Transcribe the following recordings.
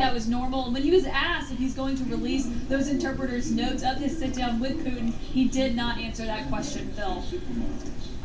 that was normal. And when he was asked if he's going to release those interpreters' notes of his sit-down with Putin, he did not answer that question, Phil.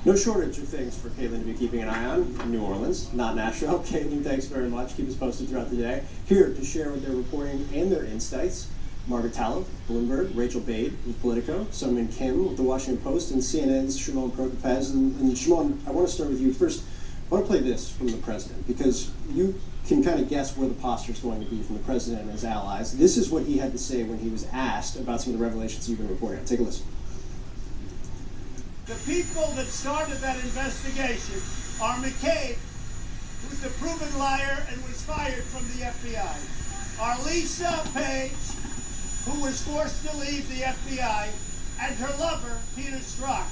No shortage of things for Caitlin to be keeping an eye on. New Orleans, not Nashville. Caitlin, thanks very much. Keep us posted throughout the day. Here to share with their reporting and their insights, Margaret Talev, Bloomberg, Rachel Bade with Politico, Sueng Min Kim with The Washington Post, and CNN's Shimon Prokupecz. And Shimon, I want to start with you. First, I want to play this from the president, because you can kind of guess where the posture is going to be from the president and his allies. This is what he had to say when he was asked about some of the revelations you've been reporting on. Take a listen. The people that started that investigation are McCabe, who's a proven liar and was fired from the FBI, are Lisa Page, who was forced to leave the FBI, and her lover, Peter Strzok,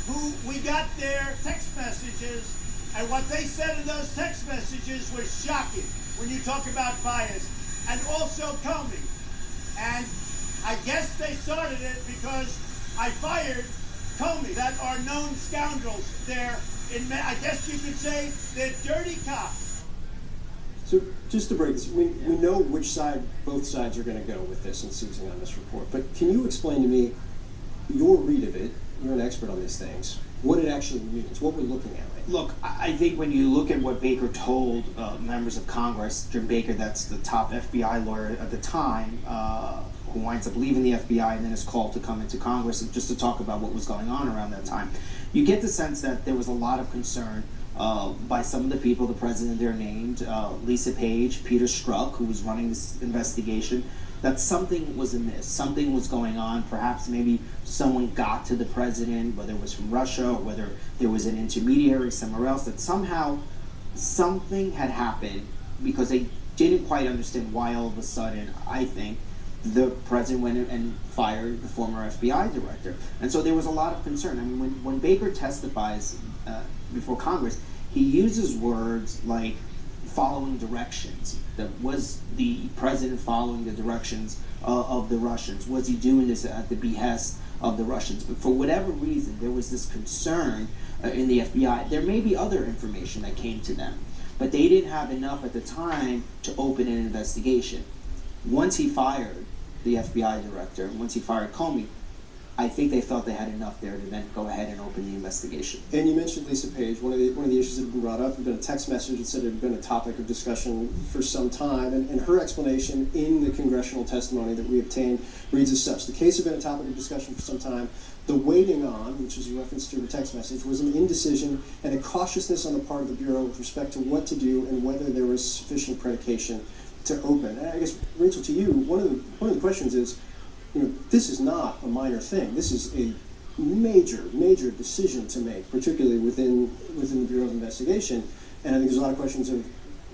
who we got their text messages, and what they said in those text messages was shocking when you talk about bias, and also Comey. And I guess they started it because I fired Comey, that are known scoundrels. I guess you could say they're dirty cops. So just to break this, we know which side both sides are going to go with this and seizing on this report, but can you explain to me your read of it? You're an expert on these things. What it actually means, what we're looking at right now. Look, I think when you look at what Baker told members of Congress, Jim Baker, that's the top FBI lawyer at the time, who winds up leaving the FBI and then is called to come into Congress and just to talk about what was going on around that time, you get the sense that there was a lot of concern by some of the people, the president there named, Lisa Page, Peter Strzok, who was running this investigation, that something was amiss, something was going on. Perhaps maybe someone got to the president, whether it was from Russia or whether there was an intermediary somewhere else, that somehow something had happened because they didn't quite understand why all of a sudden, I think, the president went and fired the former FBI director. And so there was a lot of concern. I mean, when Baker testifies before Congress, he uses words like following directions. That was the president following the directions of the Russians? Was he doing this at the behest of the Russians? But for whatever reason, there was this concern in the FBI. There may be other information that came to them, but they didn't have enough at the time to open an investigation. Once he fired the FBI director, once he fired Comey, I think they felt they had enough there to then go ahead and open the investigation. And you mentioned Lisa Page. One of the issues that had been brought up had been a text message that said it had been a topic of discussion for some time, and her explanation in the congressional testimony that we obtained reads as such. The case had been a topic of discussion for some time. The waiting on, which is a reference to her text message, was an indecision and a cautiousness on the part of the Bureau with respect to what to do and whether there was sufficient predication to open. And I guess, Rachel, to you, one of the questions is, this is not a minor thing. This is a major decision to make, particularly within the Bureau of Investigation. And I think there's a lot of questions of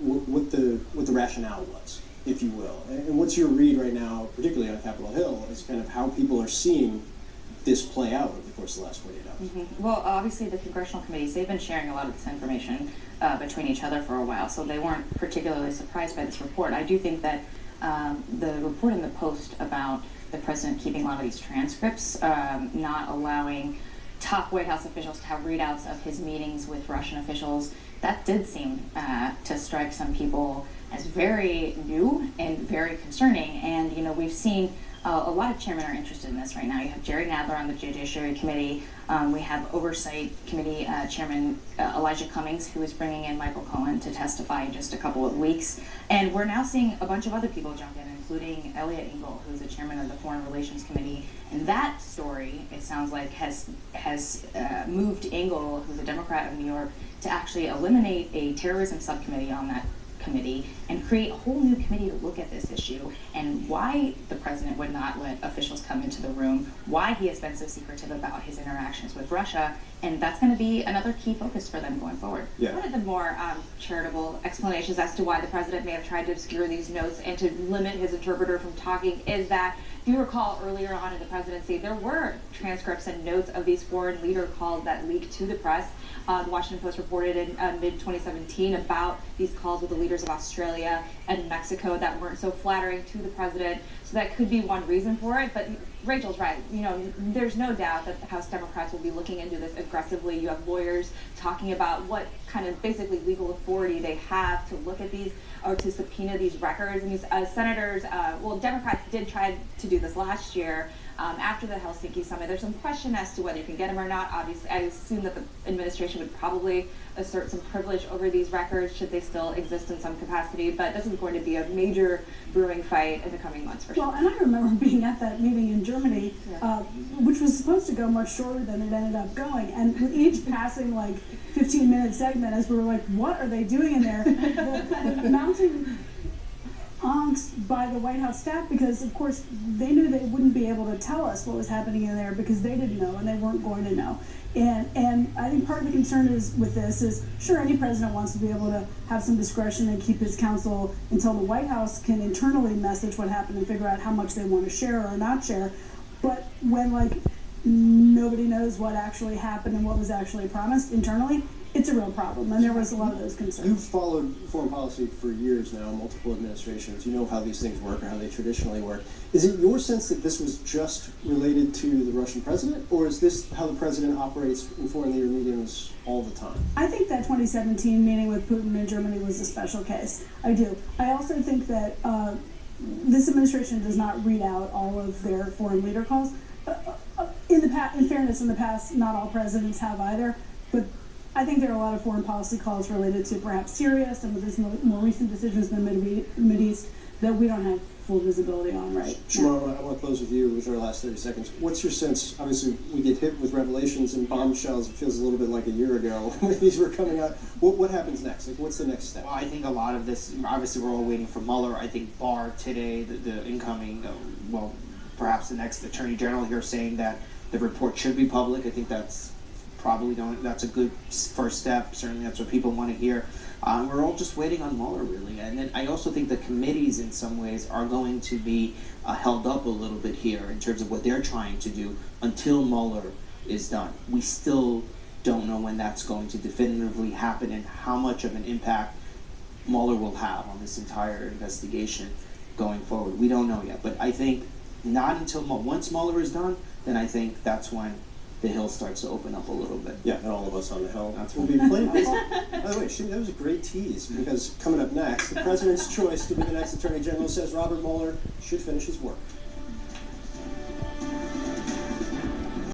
what the rationale was, if you will. And what's your read right now, particularly on Capitol Hill, as kind of how people are seeing this play out over the course of the last 48 hours? Mm-hmm. Well, obviously the congressional committees, they've been sharing a lot of this information between each other for a while, so they weren't particularly surprised by this report. I do think that the report in the Post about the president keeping a lot of these transcripts, not allowing top White House officials to have readouts of his meetings with Russian officials, that did seem to strike some people as very new and very concerning. And, we've seen a lot of chairmen are interested in this right now. You have Jerry Nadler on the Judiciary Committee. We have Oversight Committee Chairman Elijah Cummings, who is bringing in Michael Cohen to testify in just a couple of weeks. And we're now seeing a bunch of other people jump in, including Elliot Engel, who's the chairman of the Foreign Relations Committee. And that story, it sounds like, has moved Engel, who's a Democrat of New York, to actually eliminate a terrorism subcommittee on that committee and create a whole new committee to look at this issue and why the president would not let officials come into the room, why he has been so secretive about his interactions with Russia, and that's going to be another key focus for them going forward. Yeah. One of the more charitable explanations as to why the president may have tried to obscure these notes and to limit his interpreter from talking is that, if you recall earlier on in the presidency, there were transcripts and notes of these foreign leader calls that leaked to the press. The Washington Post reported in mid-2017 about these calls with the leaders of Australia and Mexico that weren't so flattering to the president. So that could be one reason for it. But Rachel's right. You know, there's no doubt that the House Democrats will be looking into this aggressively. You have lawyers talking about what kind of basically legal authority they have to look at these or to subpoena these records. And these senators, Democrats did try to do this last year after the Helsinki summit. There's some question as to whether you can get them or not. Obviously, I assume that the administration would probably assert some privilege over these records should they still exist in some capacity. But this is going to be a major brewing fight in the coming months for sure. Well, and I remember being at that meeting in Germany, which was supposed to go much shorter than it ended up going. And with each passing, like, 15-minute segment, as we were like, what are they doing in there? The mounting angst by the White House staff, because of course they knew they wouldn't be able to tell us what was happening in there because they didn't know and they weren't going to know. And I think part of the concern is with this is, sure, any president wants to be able to have some discretion and keep his counsel until the White House can internally message what happened and figure out how much they want to share or not share. But when, like, nobody knows what actually happened and what was actually promised internally, it's a real problem, and there was a lot of those concerns. You've followed foreign policy for years now, multiple administrations. You know how these things work or how they traditionally work. Is it your sense that this was just related to the Russian president, or is this how the president operates in foreign leader meetings all the time? I think that 2017 meeting with Putin in Germany was a special case. I do. I also think that this administration does not read out all of their foreign leader calls. In fairness, in the past, not all presidents have either, but I think there are a lot of foreign policy calls related to perhaps Syria, some of these more recent decisions in the Mid East that we don't have full visibility on right Shimon, now. I want to close with you with our last 30 seconds. What's your sense? Obviously, we get hit with revelations and bombshells. It feels a little bit like a year ago when these were coming out. What happens next? Like, what's the next step? Well, I think a lot of this, obviously we're all waiting for Mueller. I think Barr today, the incoming, perhaps the next Attorney General here saying that the report should be public. I think that's that's a good first step. Certainly that's what people want to hear. We're all just waiting on Mueller, really. And then I also think the committees in some ways are going to be held up a little bit here in terms of what they're trying to do until Mueller is done. We still don't know when that's going to definitively happen and how much of an impact Mueller will have on this entire investigation going forward. We don't know yet, but I think not until once Mueller is done, then I think that's when the Hill starts to open up a little bit. Yeah, and all of us on the Hill will be playing busy. By the way, Shimon, that was a great tease, because coming up next, the president's choice to be the next Attorney General says Robert Mueller should finish his work.